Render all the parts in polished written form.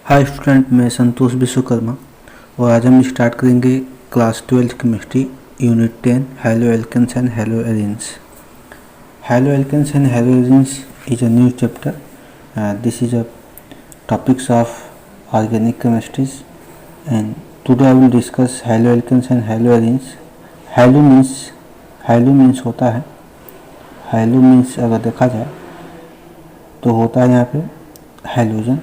Hi student, मैं संतोष विश्वकर्मा और आज हम स्टार्ट करेंगे class 12 chemistry unit 10 haloalkanes and haloarenes. Haloalkanes and haloarenes is a new chapter. This is a topics of organic chemistries and today I will discuss haloalkanes and haloarenes. Halo means होता है, hello means अगर देखा जाए तो होता है यहाँ पे हैलोजन।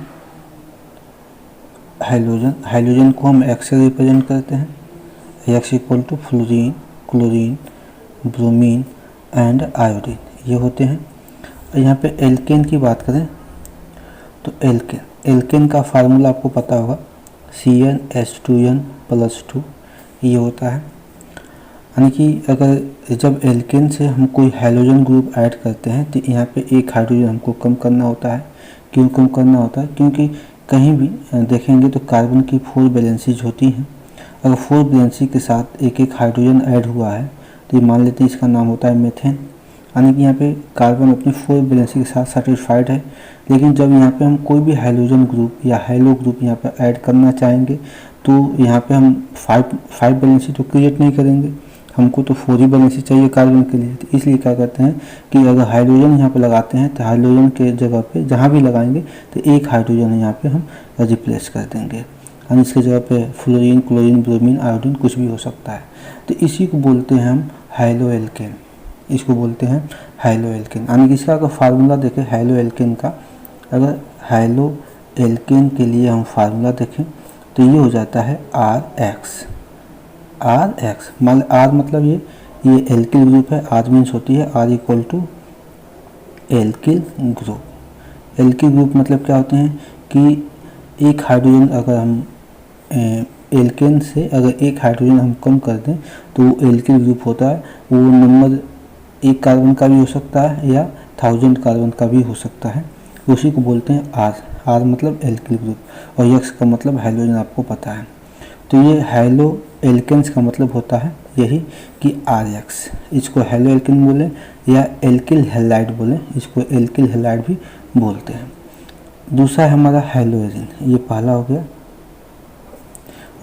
हाइड्रोजन को हम एक्स से रिप्रेजेंट करते हैं। X equal to fluorine, chlorine, bromine and iodine, ये होते हैं। और यहाँ पे एल्केन की बात करें तो एल्केन का फार्मूला आपको पता होगा, CnH2n+2 ये होता है। यानी कि अगर जब एल्केन से हम कोई हाइड्रोजन ग्रुप ऐड करते हैं तो यहाँ पे एक हाइड्रोजन हमको कम करना होता है। क्यों कम करना होता है? क्योंकि कहीं भी देखेंगे तो कार्बन की 4 वैलेंसीज होती हैं। अगर 4 वैलेंसी के साथ एक एक हाइड्रोजन ऐड हुआ है तो ये मान लेते हैं इसका नाम होता है मीथेन। यानी कि यहाँ पे कार्बन अपनी 4 वैलेंसी के साथ सेटिस्फाइड है। लेकिन जब यहाँ पे हम कोई भी हाइड्रोजन ग्रुप या हाइलो ग्रुप यहाँ पे ऐड करना चाहेंगे तो यहाँ पे हम 5 वैलेंसी तो क्रिएट नहीं करेंगे, हमको तो 4 ही वैलेंसी चाहिए कार्बन के लिए। तो इसलिए क्या करते हैं कि अगर हाइड्रोजन यहाँ पे लगाते हैं तो हाइड्रोजन के जगह पे जहाँ भी लगाएंगे तो एक हाइड्रोजन यहाँ पे हम रिप्लेस कर देंगे। हम इसके जगह पे फ्लोरीन, क्लोरीन, ब्रोमीन, आयोडीन कुछ भी हो सकता है। तो इसी को बोलते हैं हम हैलो एल्केन, इसको बोलते हैं हैलो एल्केन। यानी कि इसका अगर फार्मूला देखें हैलो एल्केन का, अगर हैलो एल्केन के लिए हम फार्मूला देखें तो ये हो जाता है RX। मान R मतलब ये एल्किल ग्रुप है। R मीन्स होती है R equal to alkyl group. Alkyl group मतलब क्या होते हैं कि एक हाइड्रोजन अगर हम एल्केन से अगर एक हाइड्रोजन हम कम कर दें तो वो एल्किल ग्रुप होता है। वो नंबर 1 कार्बन का भी हो सकता है या 1000 कार्बन का भी हो सकता है। उसी को बोलते हैं R मतलब एल्किल ग्रुप और X का मतलब हाइड्रोजन, आपको पता है। तो ये हैलो एल्केन्स का मतलब होता है यही कि RX। इसको हैलो एल्केन बोले या एल्किल हैलाइड बोले, इसको एल्किल हैलाइड भी बोलते हैं। दूसरा है हमारा हैलो एरीन, ये पहला हो गया।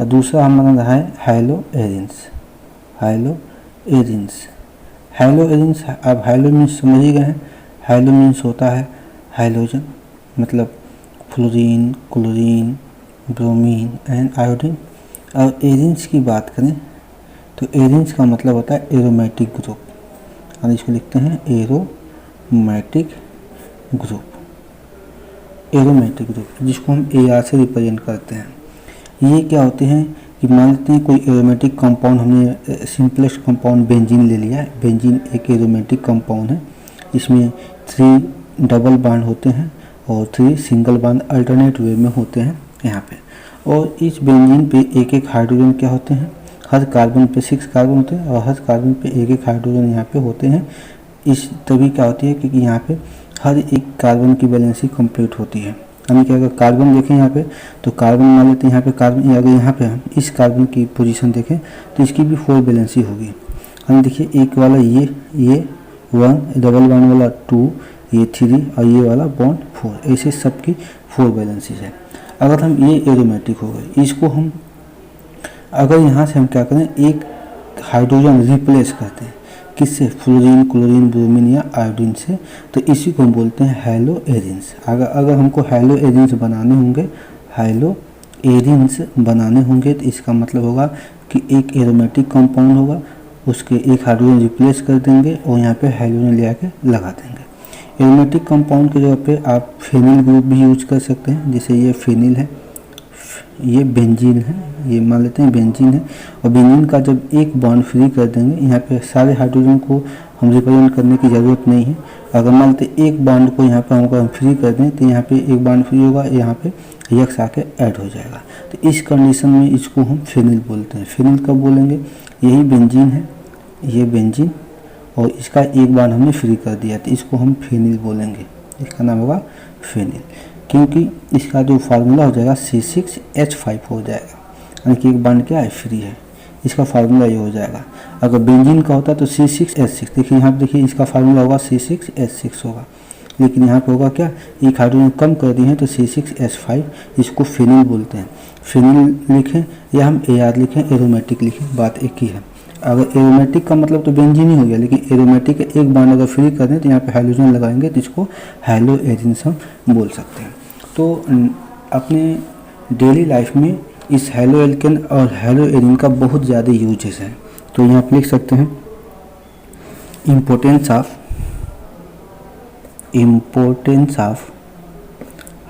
और दूसरा हमारा रहा है हैलो एरीन्स। अब हैलो मीन्स समझ ही गए हैं। हैलो मीन्स होता है हाइड्रोजन, मतलब fluorine, chlorine, bromine and iodine. और एरीन्स की बात करें तो एरीन्स का मतलब होता है एरोमेटिक ग्रुप, और इसको लिखते हैं एरोमेटिक ग्रुप, जिसको हम AR से रिप्रेजेंट करते हैं। ये क्या होते हैं कि मान लेते हैं कोई एरोमेटिक कंपाउंड, हमने सिंपलेस्ट कंपाउंड बेंजीन ले लिया है। बेंजीन एक एरोमेटिक कंपाउंड है। इसमें 3 डबल बांड होते हैं और 3 सिंगल बांड अल्टरनेट वे में होते हैं यहाँ पे। और इस बेंजीन पे एक एक हाइड्रोजन क्या होते हैं, हर कार्बन पे 6 कार्बन होते हैं और हर कार्बन पे एक एक हाइड्रोजन यहाँ पे होते हैं। इस तभी क्या होती है क्योंकि यहाँ पे हर एक कार्बन की वैलेंसी कंप्लीट होती है। यानी कि अगर कार्बन देखें यहाँ पे तो कार्बन मान लेते हैं यहाँ पे कार्बन, अगर यहाँ पे हम इस कार्बन की पोजीशन देखें तो इसकी भी 4 वैलेंसी होगी। यानी देखिए एक वाला ये 1 डबल बॉन्ड वाला 2, ये 3 और ये वाला बॉन्ड 4, ऐसे सबकी 4 वैलेंसीज है। अगर हम ये एरोमेटिक हो गए, इसको हम अगर यहाँ से हम क्या करें, एक हाइड्रोजन रिप्लेस करते हैं किससे, फ्लोरीन, क्लोरीन, ब्रोमीन या आयोडीन से, तो इसी को हम बोलते हैं हैलो एरीन्स। अगर हमको हैलो एरीन्स बनाने होंगे तो इसका मतलब होगा कि एक एरोमेटिक कंपाउंड होगा, उसके एक हाइड्रोजन रिप्लेस कर देंगे और यहाँ पे हाइड्रोजन ले आके लगा देंगे। एरोमेटिक कंपाउंड की जगह पे आप फेनिल ग्रुप भी यूज कर सकते हैं। जैसे ये फेनिल है, ये बेंजीन है, ये मान लेते हैं बेंजीन है। और बेंजीन का जब एक बॉन्ड फ्री कर देंगे, यहाँ पे सारे हाइड्रोजन को हम रिप्रेजेंट करने की ज़रूरत नहीं है। अगर मान लेते एक बॉन्ड को यहाँ पे हम फ्री कर दें तो यहाँ पे एक बॉन्ड फ्री होगा, यहाँ पे X आके ऐड हो जाएगा। तो इस कंडीशन में इसको हम फेनिल बोलते हैं। फेनिल कब बोलेंगे, यही बेंजीन है, ये बेंजीन और इसका एक बार हमने फ्री कर दिया तो इसको हम फेनिल बोलेंगे। इसका नाम होगा फेनिल, क्योंकि इसका जो फार्मूला हो जाएगा C6H5 हो जाएगा। यानी कि एक बांड क्या है, फ्री है, इसका फार्मूला ये हो जाएगा। अगर बेंजीन का होता तो C6H6, देखिए यहाँ पे देखिए इसका फार्मूला होगा C6H6 होगा। लेकिन यहाँ पे होगा क्या, एक हाइड्रोजन कम कर दिए हैं तो C6H5, इसको फिनिल बोलते हैं। फिनिल लिखें या हम AR लिखें, एरोमेटिक लिखें, बात एक ही है। अगर एरोमेटिक का मतलब तो बेंजीन ही हो गया, लेकिन एरोमेटिक का एक बार अगर फ्री कर दें तो यहाँ पे हाइड्रोजन लगाएंगे तो इसको हैलो एरिन्स हम बोल सकते हैं। तो अपने डेली लाइफ में इस हैलो एल्केन और हैलो एरिन का बहुत ज़्यादा यूजेस है। तो यहाँ पे लिख सकते हैं importance of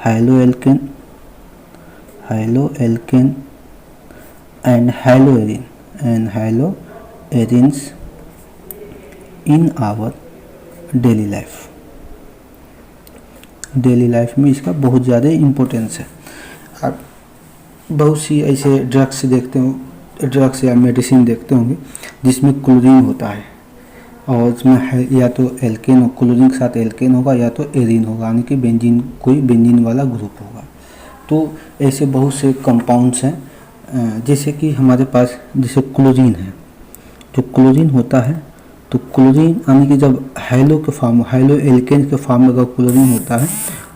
haloalkane and haloarenes in our daily life में इसका बहुत ज़्यादा इम्पोर्टेंस है। आप बहुत सी ऐसे ड्रग्स या मेडिसिन देखते होंगे जिसमें क्लोरीन होता है, और उसमें या तो एल्केन, क्लोरीन के साथ एल्केन होगा या तो एरिन होगा, यानी कि कोई बेंजीन वाला ग्रुप होगा। तो ऐसे बहुत से कंपाउंड्स हैं, जैसे कि हमारे पास जैसे क्लोरीन है। जो क्लोरीन होता है तो क्लोरीन यानी कि जब हैलो एल्केन के फॉर्म में अगर क्लोरीन होता है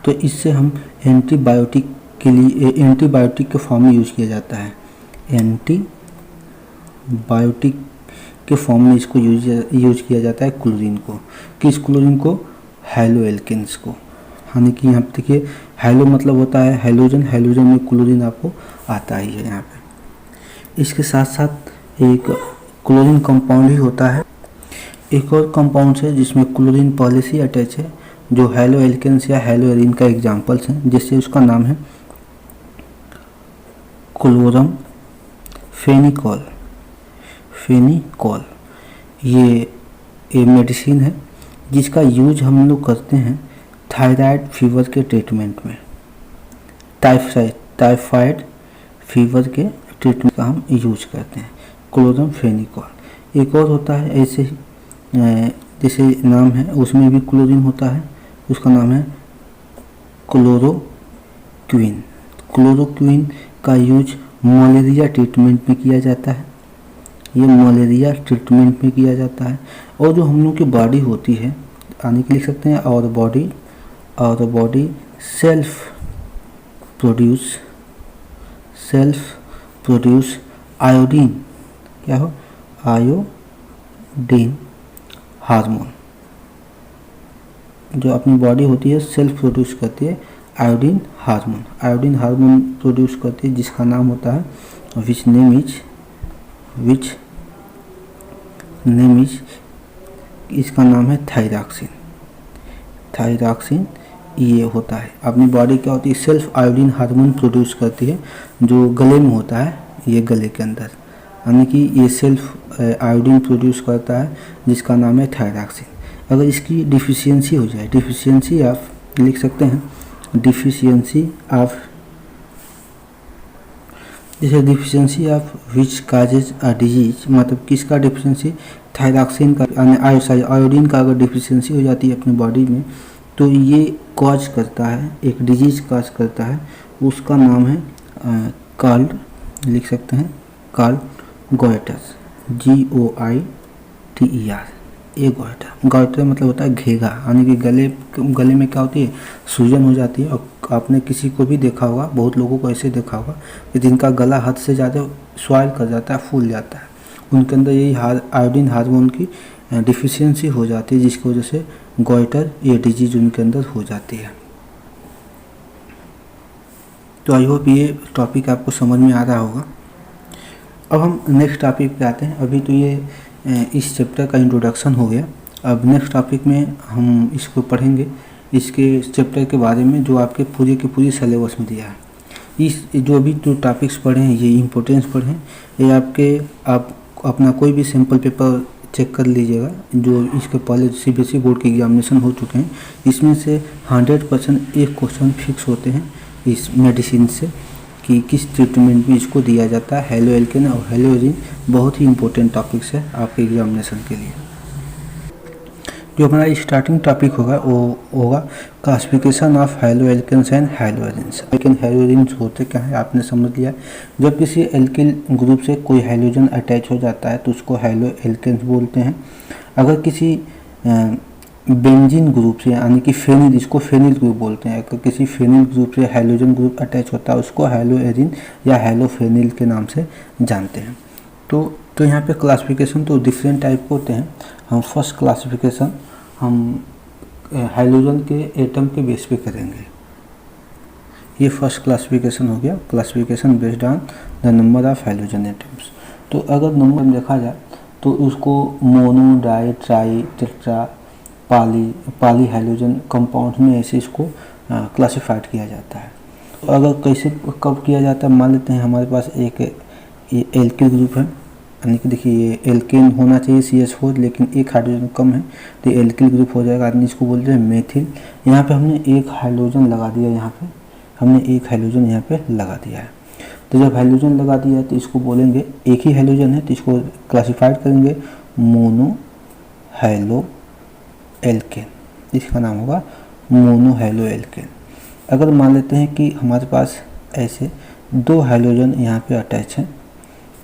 तो इससे हम एंटीबायोटिक के फॉर्म में यूज़ किया जाता है। एंटीबायोटिक के फॉर्म में इसको यूज किया जाता है क्लोरीन को। किस क्लोरीन को? हैलो एल्केन्स को। यानी कि यहाँ पे देखिए हैलो मतलब होता है हैलोजन में क्लोरीन आपको आता ही है यहाँ पे। इसके साथ साथ एक क्लोरीन कंपाउंड ही होता है, एक और कंपाउंड है जिसमें क्लोरीन पहले से अटैच है, जो हैलो एल्केन्स या हैलो एरिन का एग्जाम्पल्स हैं। जैसे उसका नाम है क्लोरम फेनिकॉल। ये मेडिसिन है जिसका यूज हम लोग करते हैं थायराइड फीवर के ट्रीटमेंट में। टाइफाइड फीवर के ट्रीटमेंट का हम यूज करते हैं क्लोरम फेनिकॉल। एक और होता है ऐसे ही जैसे नाम है उसमें भी क्लोरीन होता है, उसका नाम है क्लोरोक्विन का यूज मलेरिया ट्रीटमेंट में किया जाता है। ये मलेरिया ट्रीटमेंट में किया जाता है। और जो हम लोग की बॉडी होती है, आने के लिख सकते हैं और बॉडी सेल्फ प्रोड्यूस आयोडीन, क्या हो, आयोडीन हार्मोन। जो अपनी बॉडी होती है सेल्फ प्रोड्यूस करती है आयोडीन हार्मोन प्रोड्यूस करती है, जिसका नाम होता है विच नेम इज इसका नाम है थायरॉक्सिन। ये होता है अपनी बॉडी क्या होती है, सेल्फ आयोडीन हार्मोन प्रोड्यूस करती है, जो गले में होता है, ये गले के अंदर, यानी कि ये सेल्फ आयोडीन प्रोड्यूस करता है जिसका नाम है थायरॉक्सिन। अगर इसकी डिफिशियंसी हो जाए, डिफिशियंसी आप लिख सकते हैं deficiency of which causes a disease, मतलब किसका डिफिशियंसी, थायरॉक्सिन का, आयोडीन का अगर डिफिशियंसी हो जाती है अपनी बॉडी में तो ये कॉज करता है, एक डिजीज कॉज करता है, उसका नाम है कॉल्ड, लिख सकते हैं कॉल्ड गोइटर, GOITER। ये गोइटर मतलब होता है घेगा, यानी कि गले में क्या होती है, सूजन हो जाती है। और आपने किसी को भी देखा होगा, बहुत लोगों को ऐसे देखा होगा कि जिनका गला हद से ज़्यादा स्वाइल कर जाता है, फूल जाता है, उनके अंदर यही आयोडीन हार्मोन की डिफिशियंसी हो जाती है, जिसकी वजह से गोइटर ये डिजीज उनके अंदर हो जाती है। तो आई होप ये टॉपिक आपको समझ में आ रहा होगा। अब हम नेक्स्ट टॉपिक पे आते हैं। अभी तो ये इस चैप्टर का इंट्रोडक्शन हो गया। अब नेक्स्ट टॉपिक में हम इसको पढ़ेंगे, इसके चैप्टर के बारे में जो आपके पूरे के पूरी सिलेबस में दिया है। इस जो अभी जो टॉपिक्स पढ़े हैं ये इम्पोर्टेंस पढ़े हैं, ये आप अपना कोई भी सैम्पल पेपर चेक कर लीजिएगा जो इसके पहले CBSE बोर्ड के एग्जामिनेशन हो चुके हैं। इसमें से 100% एक क्वेश्चन फिक्स होते हैं इस मेडिसिन से कि किस ट्रीटमेंट में इसको दिया जाता है। हैलो एल्केन और हैलो एरिन बहुत ही इंपॉर्टेंट टॉपिक्स है आपके एग्जामिनेशन के लिए। जो हमारा स्टार्टिंग टॉपिक होगा वो होगा classification of haloalkanes and haloarenes. लेकिन हैलो एरिन्स होते क्या है आपने समझ लिया। जब किसी एल्किल ग्रुप से कोई हैलोजन अटैच हो जाता है तो उसको हैलो एल्केन्स बोलते हैं। अगर किसी बेंजीन ग्रुप से, यानी कि फेनिल, इसको फेनिल ग्रुप बोलते हैं। अगर किसी फेनिल ग्रुप से हाइड्रोजन ग्रुप अटैच होता है उसको हैलोएरिन या हैलोफेनिल के नाम से जानते हैं। तो यहाँ पे क्लासिफिकेशन तो डिफरेंट टाइप के होते हैं। हम फर्स्ट क्लासिफिकेशन हम हाइड्रोजन के एटम के बेस पे करेंगे। ये फर्स्ट क्लासिफिकेशन हो गया, classification based on the number of hydrogen atoms. तो अगर नंबर देखा जाए तो उसको मोनो, डाई, ट्राई, टेट्रा, पाली हाइड्रोजन कंपाउंड में ऐसे इसको क्लासिफाइड किया जाता है। तो अगर कैसे कब किया जाता है, मान लेते हैं हमारे पास एक ये एल्किल ग्रुप है, यानी कि देखिए ये एल्केन होना चाहिए CH4, लेकिन एक हाइड्रोजन कम है तो ये एल्किल ग्रुप हो जाएगा, आदमी इसको बोलते हैं मेथिल। यहाँ पे हमने एक हाइड्रोजन लगा दिया, यहाँ पे हमने एक हाइड्रोजन यहाँ पे लगा दिया है। तो जब हाइड्रोजन लगा दिया है तो इसको बोलेंगे, एक ही हाइड्रोजन है तो इसको क्लासिफाइड करेंगे मोनो हाइलो एल्केन, इसका नाम होगा मोनो हाइलो एल्केन। अगर मान लेते हैं कि हमारे पास ऐसे दो हाइड्रोजन यहाँ पे अटैच हैं,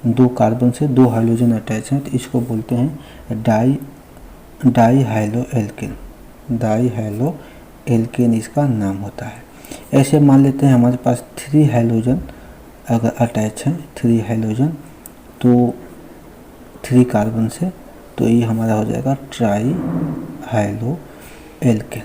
दो कार्बन से दो हाइड्रोजन अटैच हैं, तो इसको बोलते हैं dihaloalkane. Dihaloalkane इसका नाम होता है। ऐसे मान लेते हैं हमारे पास 3 हाइड्रोजन अगर अटैच हैं, 3 हाइड्रोजन तो 3 कार्बन से, तो ये हमारा हो जाएगा ट्राई हाइलो एल्केन,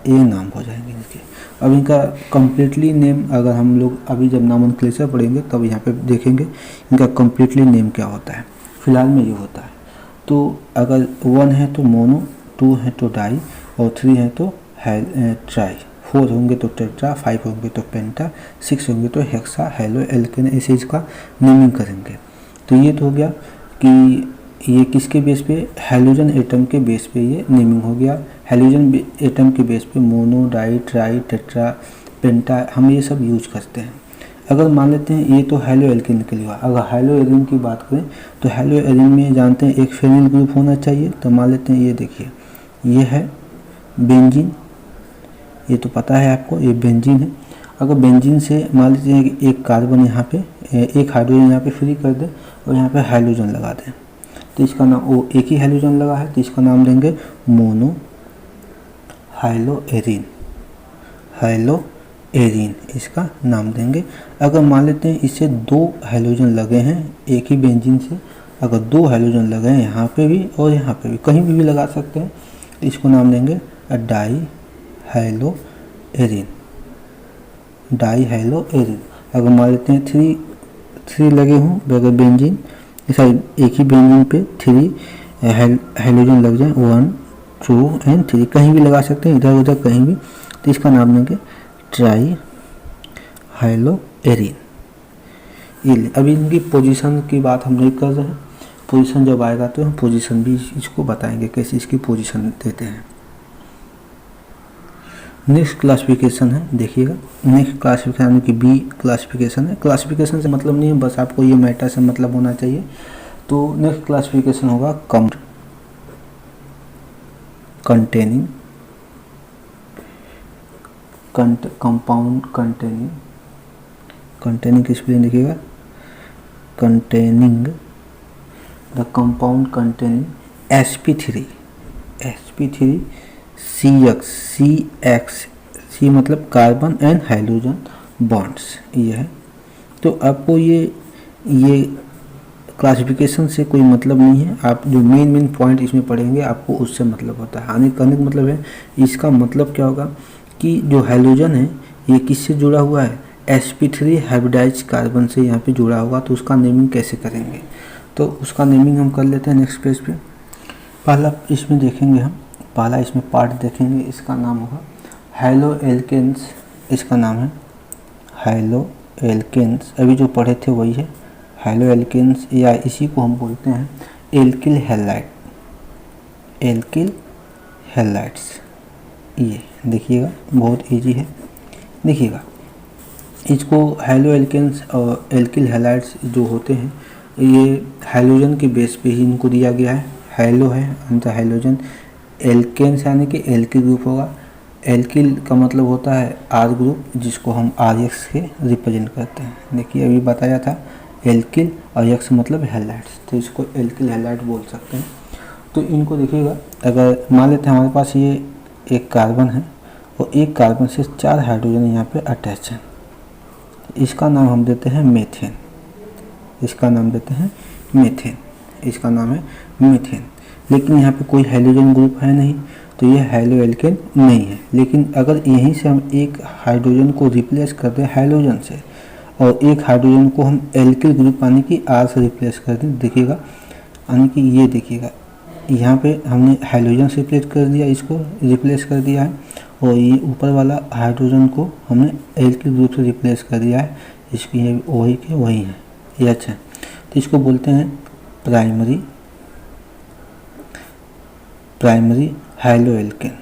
ये नाम हो जाएंगे इनके। अब इनका कम्प्लीटली नेम अगर हम लोग अभी जब नॉमेनक्लेचर पढ़ेंगे तब यहाँ पे देखेंगे इनका कम्प्लीटली नेम क्या होता है। फिलहाल में ये होता है। तो अगर 1 है तो मोनो, 2 है तो डाई और 3 है तो ट्राई, 4 होंगे तो टेट्रा, 5 होंगे तो पेंटा, 6 होंगे तो हेक्सा हाइलो एल्केन, ऐसे इसका नेमिंग करेंगे। तो ये तो हो गया कि ये किसके बेस पे, हाइड्रोजन एटम के बेस पे ये नेमिंग हो गया। हाइड्रोजन एटम के बेस पे मोनो, डाई, ट्राई, टेट्रा, पेंटा हम ये सब यूज करते हैं। अगर मान लेते हैं ये तो हाइलो एल्केन के लिए हुआ। अगर हाइलो एरिन की बात करें तो हाइलो एरिन में जानते हैं एक फेनिल ग्रुप होना चाहिए। तो मान लेते हैं ये देखिए, ये है बेंजीन, ये तो पता है आपको, ये बेंजीन है। अगर बेंजीन से मान लेते हैं कि एक कार्बन यहाँ पे, एक हाइड्रोजन यहाँ पे फ्री कर दे और यहाँ पे हाइड्रोजन लगा दें, तो इसका नाम, वो एक ही हाइड्रोजन लगा है तो इसका नाम देंगे monohaloarene. Haloarene इसका नाम देंगे। अगर मान लेते हैं इससे 2 हाइड्रोजन लगे हैं एक ही बेंजीन से, अगर 2 हाइड्रोजन लगे हैं यहाँ पे भी और यहाँ पे भी, कहीं भी लगा सकते हैं, तो इसको नाम देंगे dihaloarene. Dihaloarene. अगर मान लेते हैं 3 लगे हों बगैर बेंजीन, एक ही बेंजीन पे 3 हाइड्रोजन लग जाए, 1, 2 एंड 3, कहीं भी लगा सकते हैं, इधर उधर कहीं भी, तो इसका नाम देंगे ट्राई हाइलो एरिन। ये अभी इनकी पोजीशन की बात हम नहीं कर रहे हैं, पोजीशन जब आएगा तो हम पोजीशन भी इसको बताएंगे कैसे इसकी पोजीशन देते हैं। नेक्स्ट क्लासिफिकेशन है, देखिएगा नेक्स्ट क्लासिफिकेशन की बी क्लासिफिकेशन है। क्लासिफिकेशन से मतलब नहीं है, बस आपको ये मैटर से मतलब होना चाहिए। तो नेक्स्ट क्लासिफिकेशन होगा कंटेनिंग कंपाउंड कंटेनिंग की स्पेलिंग देखिएगा, containing the compound containing sp3 CX मतलब कार्बन एंड हाइड्रोजन बॉन्ड्स, ये है। तो आपको ये क्लासिफिकेशन से कोई मतलब नहीं है, आप जो मेन पॉइंट इसमें पढ़ेंगे आपको उससे मतलब होता है। आने करने का मतलब है, इसका मतलब क्या होगा कि जो हाइड्रोजन है ये किससे जुड़ा हुआ है, sp3 हाइब्रिडाइज्ड कार्बन से यहाँ पे जुड़ा होगा। तो उसका नेमिंग कैसे करेंगे, तो उसका नेमिंग हम कर लेते हैं नेक्स्ट पेज पे। पहला इसमें देखेंगे हम, पहला इसमें पार्ट देखेंगे, इसका नाम होगा हाइलो एल्केन्स, इसका नाम है हाइलो एल्केन्स। अभी जो पढ़े थे वही है हाइलो एल्केन्स, या इसी को हम बोलते हैं एल्किल हैलाइड, एल्किल हैलाइड्स। ये देखिएगा बहुत इजी है, देखिएगा इसको हाइलो एल्केन्स और एल्किल हैलाइड्स जो होते हैं ये हाइड्रोजन के बेस पे ही इनको दिया गया है। हाइलो है अंत हाइड्रोजन, एल्केन्स यानी कि एल्किल ग्रुप होगा। एल्किल का मतलब होता है आर ग्रुप, जिसको हम RX के रिप्रेजेंट करते हैं। देखिए अभी बताया था एल्किल और एक्स मतलब हैलाइड्स, तो इसको एल्किल हैलाइड बोल सकते हैं। तो इनको देखिएगा, अगर मान लेते हैं हमारे पास ये एक कार्बन है और एक कार्बन से 4 हाइड्रोजन यहाँ पे अटैच है, इसका नाम हम देते हैं मीथेन। इसका नाम देते हैं मीथेन, इसका नाम है मीथेन। लेकिन यहाँ पे कोई हाइड्रोजन ग्रुप है नहीं, तो ये हाइड्रोएल्केन नहीं है। लेकिन अगर यहीं से हम एक हाइड्रोजन को रिप्लेस कर दें हाइड्रोजन से और एक हाइड्रोजन को हम एल्किल ग्रुप यानी कि आर से रिप्लेस कर दें, देखिएगा यानी कि ये देखिएगा यहाँ पे हमने हाइड्रोजन से रिप्लेस कर दिया, इसको रिप्लेस कर दिया है, और ये ऊपर वाला हाइड्रोजन को हमने एल्किल ग्रुप से रिप्लेस कर दिया है। इसकी ये वही के वही है, ये अच्छा है। तो इसको बोलते हैं प्राइमरी हाइड्रोएल्केन,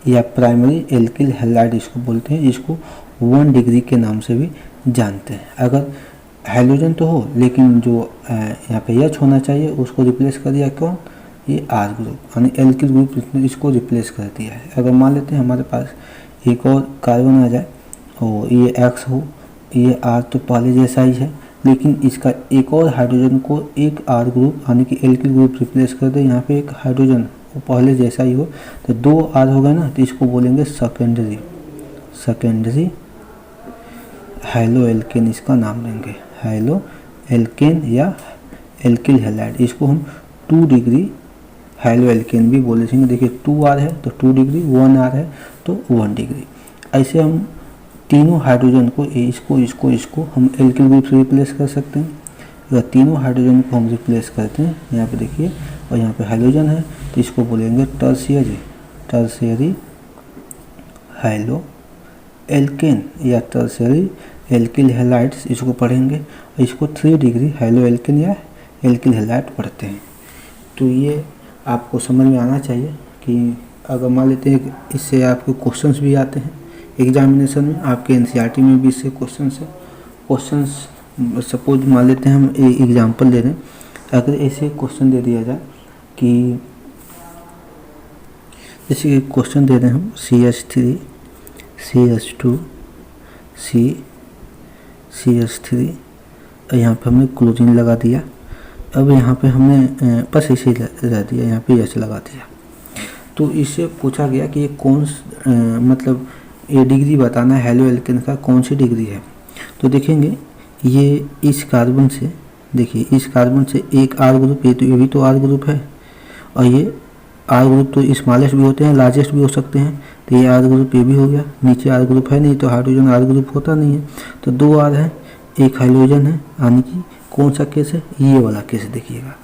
या प्राइमरी एल्किल हैलाइड इसको बोलते हैं। इसको 1 डिग्री के नाम से भी जानते हैं। अगर हाइड्रोजन तो हो लेकिन जो यहाँ पे एच होना चाहिए उसको रिप्लेस कर दिया, कौन? ये आर ग्रुप यानी एल्किल ग्रुप इसको रिप्लेस कर दिया है। अगर मान लेते हैं हमारे पास एक और कार्बन आ जाए और ये एक्स हो, ये आर तो पहले जैसा ही है, लेकिन इसका एक और हाइड्रोजन को एक आर ग्रुप यानी कि एल्किल ग्रुप रिप्लेस कर दे, यहाँ पे एक हाइड्रोजन वो पहले जैसा ही हो, तो 2 आर होगा ना, तो इसको बोलेंगे सेकेंडरी हाइड्रोएल्केन, इसका नाम लेंगे हाइड्रोएल्केन या एल्किल हैलाइड। इसको हम 2 डिग्री हाइड्रोएल्केन भी बोले देंगे। देखिए 2 आर है तो 2 डिग्री, 1 आर है तो 1 डिग्री। ऐसे हम तीनों हाइड्रोजन को इसको हम एल्किल ग्रुप से रिप्लेस कर सकते हैं। अगर तीनों हाइड्रोजन को हम रिप्लेस करते हैं, यहाँ पे देखिए, और यहाँ पे हाइड्रोजन है तो इसको बोलेंगे टर्शियरी हाइड्रोएल्केन या टर्शियरी एल्किल हैलाइड्स, इसको पढ़ेंगे। इसको 3 डिग्री हाइड्रोएल्केन या एल्किल हैलाइड पढ़ते हैं। तो ये आपको समझ में आना चाहिए कि अगर मान लेते हैं इससे आपके क्वेश्चंस भी आते हैं एग्जामिनेशन में, आपके एनसीईआरटी में भी इससे क्वेश्चंस सपोज मान लेते हैं हम एग्जांपल दे रहे हैं। अगर ऐसे क्वेश्चन दे दिया जाए कि जैसे क्वेश्चन दे रहे हैं हम CH3 CH2 CH3, यहाँ पे हमने क्लोरीन लगा दिया। अब यहाँ पे हमने बस ऐसे ही रह दिया, यहाँ पे H लगा दिया। तो इससे पूछा गया कि ये मतलब ये डिग्री बताना है हाइड्रोएल्केन का कौन सी डिग्री है। तो देखेंगे ये इस कार्बन से, देखिए इस कार्बन से एक आर ग्रुप, ये भी तो आर ग्रुप है, और ये आर ग्रुप तो स्मॉलेस्ट भी होते हैं, लार्जेस्ट भी हो सकते हैं। तो ये आर ग्रुप ये भी हो गया, नीचे आर ग्रुप है नहीं तो हाइड्रोजन आर ग्रुप होता नहीं है। तो 2 आर है, एक हाइड्रोजन है, यानी कि कौन सा केस है? ये वाला केस देखिएगा,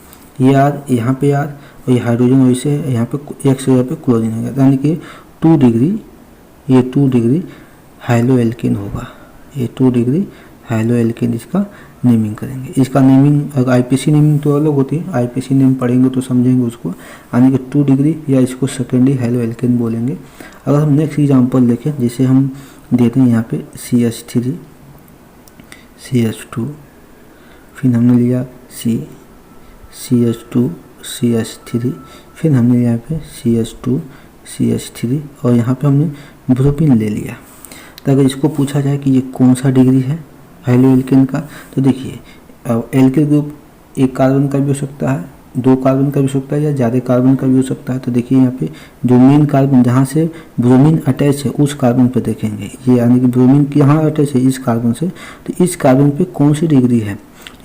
ये आर यहाँ पे आर और ये हाइड्रोजन वैसे है, यहाँ पे एक्स जगह पे क्लोरीन हो गया, यानी कि 2 डिग्री, ये 2 डिग्री हाइड्रोएल्केन होगा। ये 2 डिग्री हाइड्रोएल्केन इसका नेमिंग करेंगे। इसका नेमिंग अगर आईपीसी नेमिंग तो अलग होती है, आईपीसी नेम पढ़ेंगे तो समझेंगे उसको, यानी कि 2 डिग्री या इसको सेकेंडरी हाइड्रोएल्केन बोलेंगे। अगर हम नेक्स्ट एग्जांपल देखें, जैसे हम देते हैं यहाँ पे CH3 CH2, फिर हमने लिया CH2 CH3, फिर हमने यहाँ पे CH2 CH3 और यहाँ पे हमने ब्रोमीन ले लिया। तो अगर इसको पूछा जाए कि ये कौन सा डिग्री है हाइड्रोएल्केन का, तो देखिए एल्किल ग्रुप एक कार्बन का भी हो सकता है, 2 कार्बन का भी हो सकता है, या ज़्यादा कार्बन का भी हो सकता है। तो देखिए यहाँ पे जो मेन कार्बन जहाँ से ब्रोमीन अटैच है उस कार्बन पे देखेंगे, ये यानी कि ब्रोमीन यहाँ अटैच है इस कार्बन से, तो इस कार्बन पे कौन सी डिग्री है।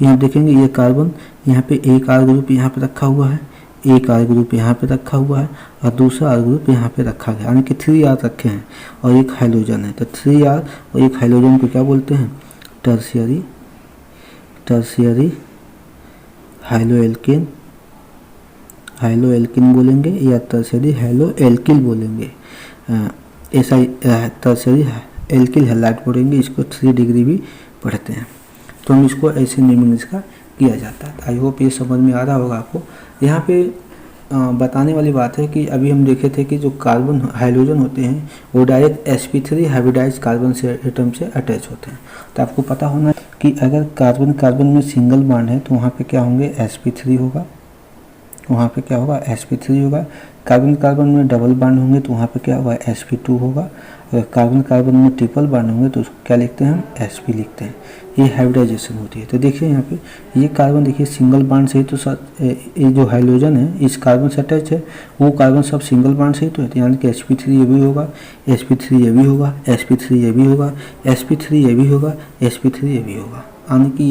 यहाँ देखेंगे ये कार्बन, यहाँ पे एक आर ग्रुप यहाँ पे रखा हुआ है, एक आर ग्रुप यहाँ पे रखा हुआ है और दूसरा आर ग्रुप यहाँ पे रखा गया, यानी कि 3 आर रखे हैं और एक हाइड्रोजन है। तो 3 आर और एक हाइड्रोजन को क्या बोलते हैं? टर्शियरी हाइड्रोएल्केन बोलेंगे या टर्शियरी हाइड्रोएल्किल बोलेंगे, ऐसा टर्शियरी एल्किल हैलाइड बोलेंगे। इसको 3 डिग्री भी पढ़ते हैं, तो हम इसको ऐसे नेमिंग इसका किया जाता है। आई होप ये समझ में आ रहा होगा आपको। यहाँ पे बताने वाली बात है कि अभी हम देखे थे कि जो कार्बन हाइड्रोजन होते हैं वो डायरेक्ट sp3 हाइब्रिडाइज कार्बन से एटम से अटैच होते हैं। तो आपको पता होना कि अगर कार्बन में सिंगल बॉन्ड है तो वहाँ पे क्या होंगे? sp3 होगा वहाँ पे क्या होगा sp3 होगा। कार्बन कार्बन में डबल बॉन्ड होंगे तो वहाँ पे क्या होगा sp2 होगा। अगर कार्बन कार्बन में ट्रिपल बॉन्ड होंगे तो उसको क्या लिखते हैं हम sp लिखते हैं। ये हाइब्रिडाइजेशन होती है। तो देखिए यहाँ पे ये कार्बन देखिए सिंगल बॉन्ड से ही तो ये जो हाइड्रोजन है इस कार्बन से अटैच है, वो कार्बन सब सिंगल बॉन्ड से ही तो है। तो यानी कि sp3 ये भी होगा, sp3 ये भी होगा, sp3 ये भी होगा, sp3 ये भी होगा, sp3 ये भी होगा। यानी कि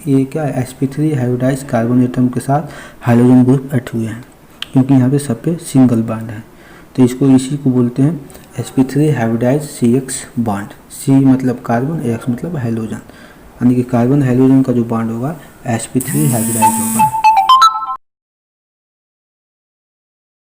ये क्या है sp3 हाइब्रिडाइज कार्बन एटम के साथ हाइड्रोजन ग्रुप ऐड हुए हैं, क्योंकि यहाँ पे सब पे सिंगल बॉन्ड है। तो इसको इसी को बोलते हैं sp3 hybridize CX bond. C मतलब कार्बन, X मतलब हाइड्रोजन, यानी कि कार्बन हाइड्रोजन का जो बॉन्ड होगा sp3 हाइब्रिडाइज होगा।